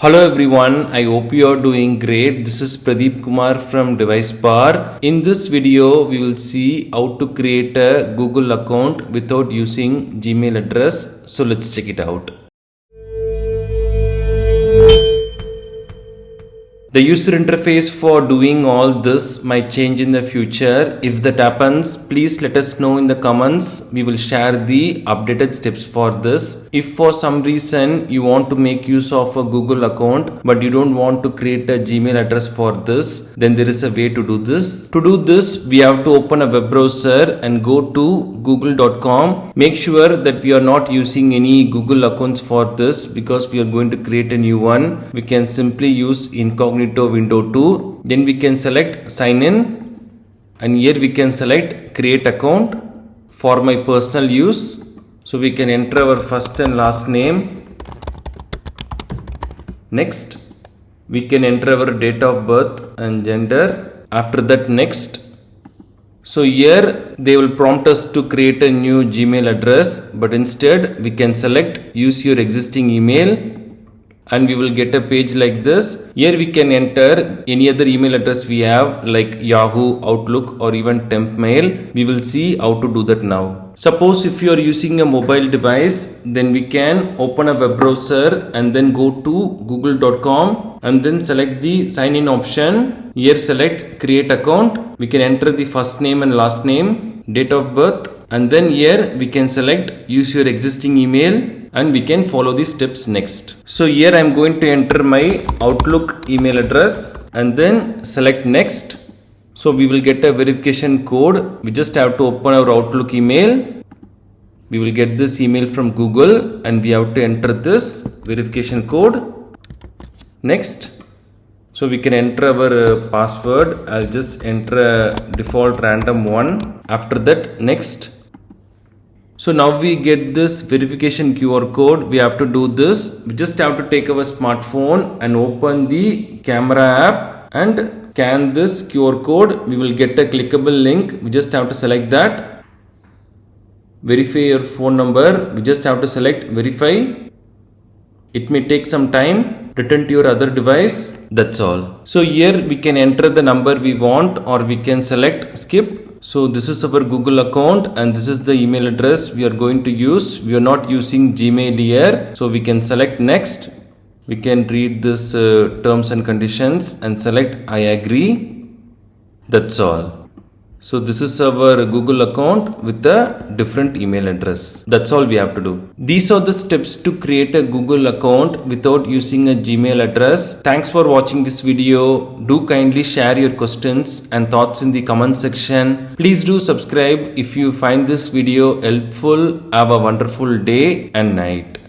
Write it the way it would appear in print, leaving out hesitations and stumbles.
Hello everyone, I hope you are doing great. This is Pradeep Kumar from DeviceBAR. In this video, we will see how to create a Google account without using Gmail address. So let's check it out. The user interface for doing all this might change in the future. If that happens, please let us know in the comments. We will share the updated steps for this. If for some reason you want to make use of a Google account but you don't want to create a Gmail address for this, then there is a way to do this. To do this, we have to open a web browser and go to google.com. Make sure that we are not using any Google accounts for this because we are going to create a new one. We can simply use incognito window 2. Then we can select sign in and here we can select create account for my personal use. So we can enter our first and last name. Next we can enter our date of birth and gender. After that next. So here they will prompt us to create a new Gmail address, but instead we can select use your existing email and we will get a page like this. Here we can enter any other email address we have like Yahoo, Outlook or even temp mail. We will see how to do that now. Suppose if you are using a mobile device, then we can open a web browser and then go to google.com and then select the sign in option. Here select create account. We can enter the first name and last name, date of birth, and then here we can select use your existing email and we can follow the steps next. So here I am going to enter my Outlook email address and then select next. So we will get a verification code. We just have to open our Outlook email. We will get this email from Google and we have to enter this verification code. Next. So we can enter our password. I'll just enter a default random one. After that next. So now we get this verification QR code. We have to do this. We just have to take our smartphone and open the camera app and scan this QR code. We will get a clickable link. We just have to select that. Verify your phone number. We just have to select verify. It may take some time. Return to your other device. That's all. So here we can enter the number we want or we can select skip. So this is our Google account and this is the email address we are going to use. We are not using Gmail here. So we can select next. We can read this terms and conditions and select I agree. That's all. So this is our Google account with a different email address. That's all we have to do. These are the steps to create a Google account without using a Gmail address. Thanks for watching this video. Do kindly share your questions and thoughts in the comment section. Please do subscribe if you find this video helpful. Have a wonderful day and night.